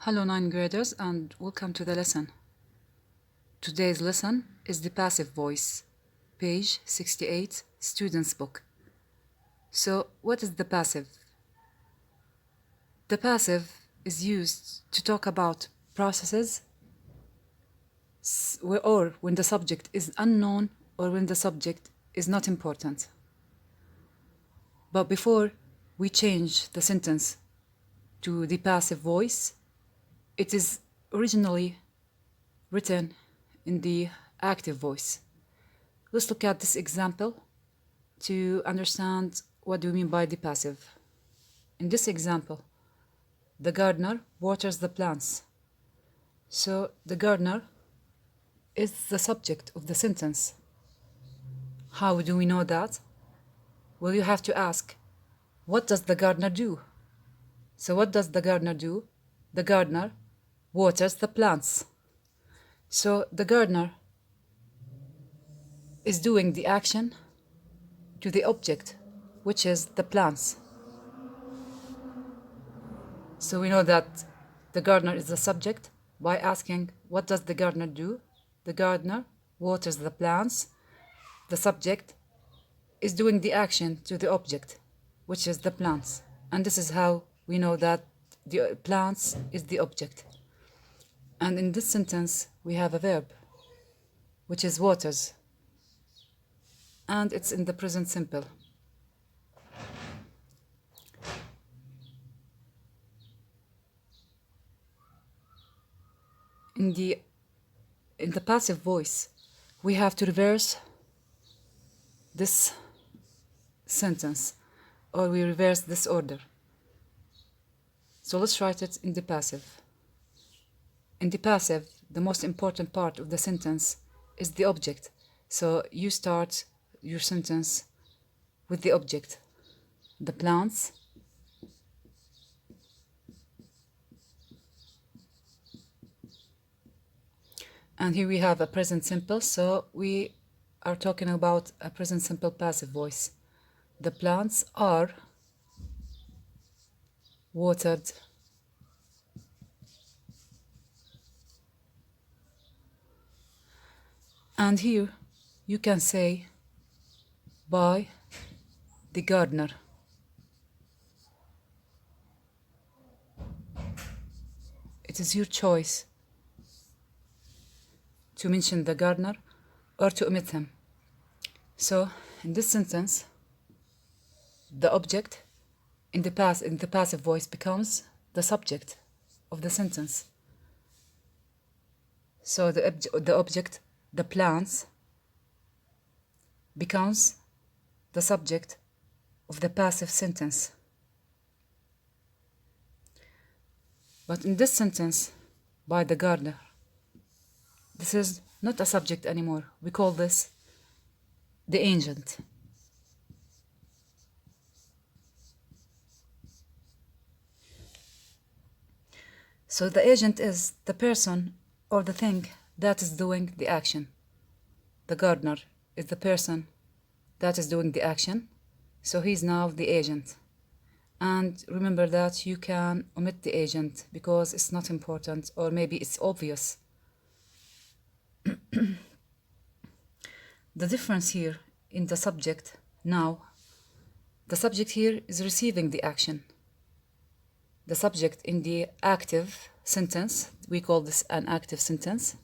Hello 9th graders and welcome to the lesson. Today's lesson is the passive voice, page 68, student's book. So what is the passive? The passive is used to talk about processes or when the subject is unknown or when the subject is not important. But before we change the sentence to the passive voice, it is originally written in the active voice. Let's look at this example to understand what do we mean by the passive. In this example, the gardener waters the plants. So the gardener is the subject of the sentence. How do we know that? Well, you have to ask, what does the gardener do? So what does the gardener do? The gardener waters the plants. So the gardener is doing the action to the object, which is the plants. So we know that the gardener is the subject by asking, what does the gardener do? The gardener waters the plants. The subject is doing the action to the object, which is the plants. And this is how we know that the plants is the object. And in this sentence, we have a verb, which is waters. And it's in the present simple. In the passive voice, we have to reverse this sentence, or we reverse this order. So let's write it in the passive. In the passive, the most important part of the sentence is the object. So you start your sentence with the object, the plants, and here we have a present simple, so we are talking about a present simple passive voice. The plants are watered and here you can say by the gardener. It is your choice to mention the gardener or to omit him. So in this sentence, the object in the passive voice becomes the subject of the sentence. So the object, the plants, becomes the subject of the passive sentence. But in this sentence, by the gardener, this is not a subject anymore. We call this the agent. So the agent is the person or the thing that is doing the action. The gardener is the person that is doing the action. So he's now the agent. And remember that you can omit the agent because it's not important, or maybe it's obvious. The difference here in the subject now, the subject here is receiving the action. The subject in the active sentence, we call this an active sentence.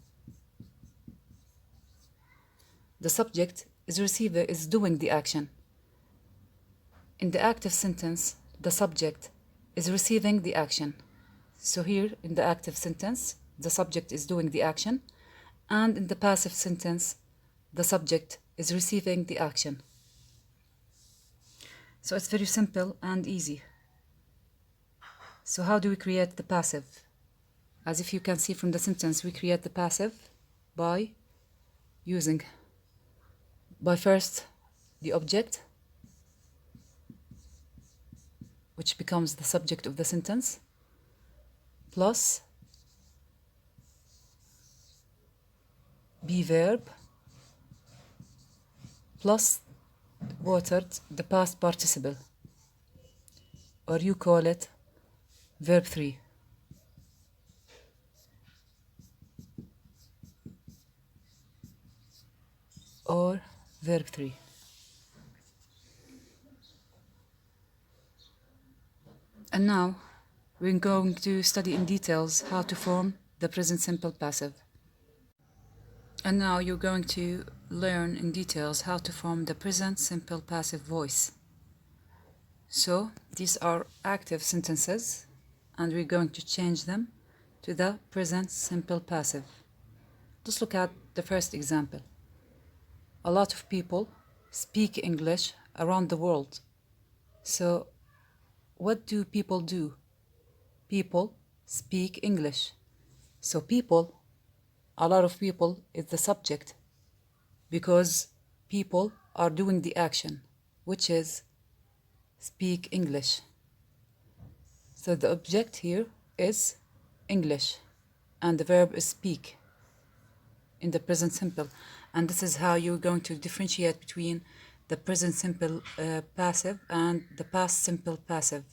The subject is doing the action. In the active sentence, the subject is receiving the action. So here in the active sentence, the subject is doing the action, and in the passive sentence, the subject is receiving the action. So it's very simple and easy. So how do we create the passive? As if you can see from the sentence, we create the passive by first the object, which becomes the subject of the sentence, plus be verb, plus watered, the past participle, or you call it verb 3. or verb 3. And now we're going to study in details how to form the present simple passive. And now you're going to learn in details how to form the present simple passive voice. So these are active sentences and we're going to change them to the present simple passive. Let's look at the first example. A lot of people speak English around the world. So what do people do? People speak English. So people, a lot of people is the subject because people are doing the action, which is speak English. So the object here is English and the verb is speak in the present simple. And this is how you're going to differentiate between the present simple passive and the past simple passive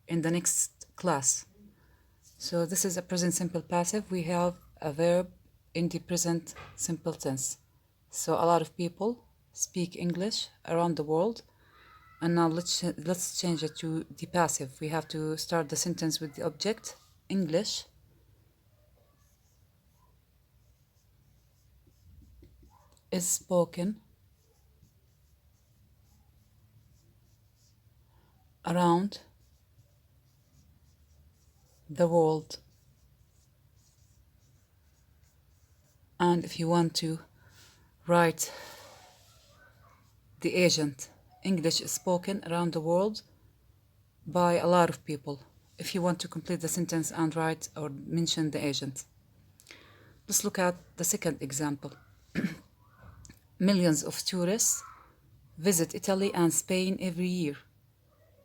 in the next class. So this is a present simple passive. We have a verb in the present simple tense. So a lot of people speak English around the world. And now let's change it to the passive. We have to start the sentence with the object, English is spoken around the world. And if you want to write the agent, English is spoken around the world by a lot of people. If you want to complete the sentence and write or mention the agent. Let's look at the second example. Millions of tourists visit Italy and Spain every year.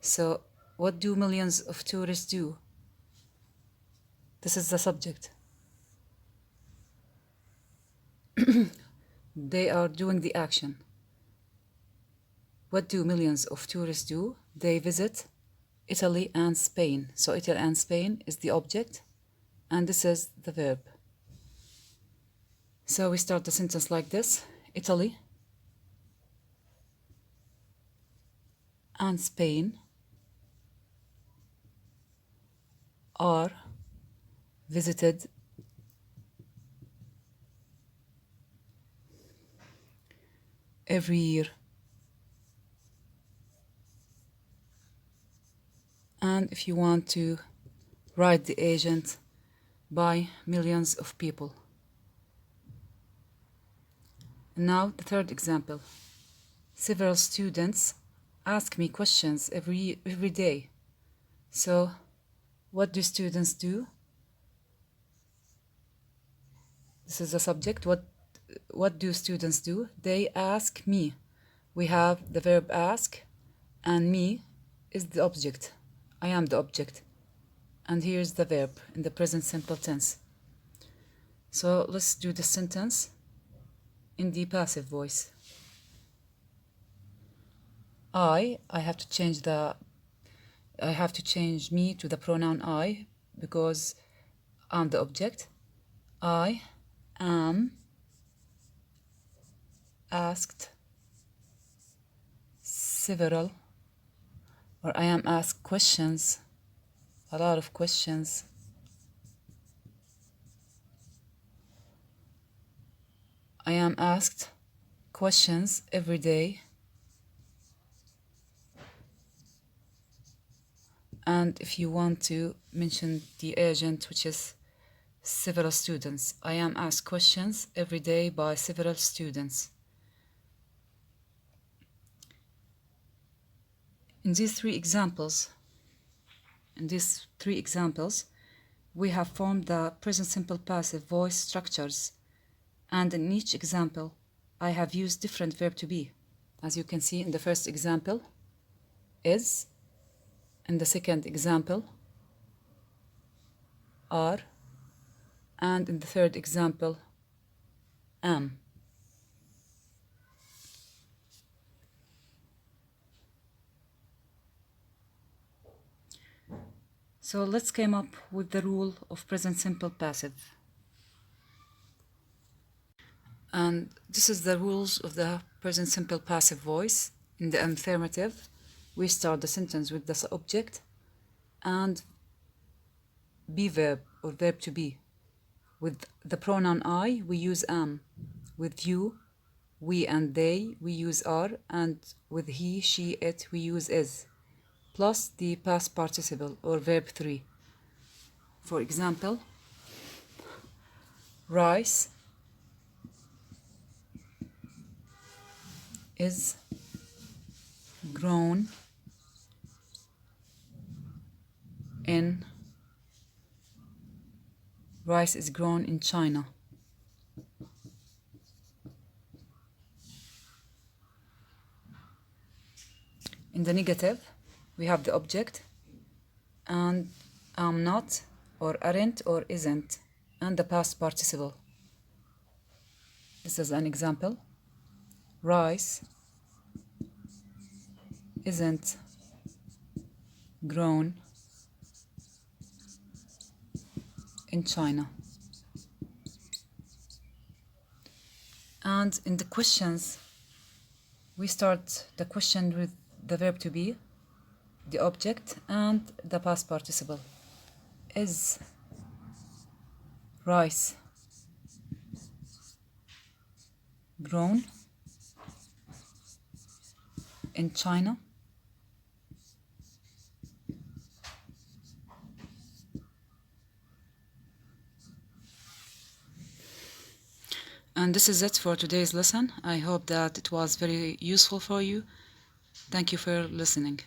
So what do millions of tourists do? This is the subject. They are doing the action. What do millions of tourists do? They visit Italy and Spain. So Italy and Spain is the object, and this is the verb. So we start the sentence like this. Italy and Spain are visited every year. And if you want to write the agent by millions of people. And now the third example. Several students ask me questions every day. So what do students do? This is the subject. What do students do? They ask me. We have the verb ask, and me is the object. I am the object. And here's the verb in the present simple tense. So let's do the sentence in the passive voice. I have to change me to the pronoun I because I'm the object. I am asked several, or I am asked questions, a lot of questions. I am asked questions every day. And if you want to mention the agent, which is several students, I am asked questions every day by several students. In these three examples, we have formed the present simple passive voice structures, and in each example, I have used different verb to be. As you can see in the first example, is, in the second example, are, and in the third example, am. So let's come up with the rule of present simple passive. And this is the rules of the present simple passive voice. In the affirmative, we start the sentence with the object and be verb or verb to be. With the pronoun I, we use am. With you, we and they, we use are. And with he, she, it, we use is. Plus the past participle or verb 3. For example, rice is grown in China. In the negative, we have the object and am not or aren't or isn't and the past participle. This is an example. Rice isn't grown in China. And in the questions, we start the question with the verb to be, the object, and the past participle. Is rice grown in China? And this is it for today's lesson. I hope that it was very useful for you. Thank you for listening.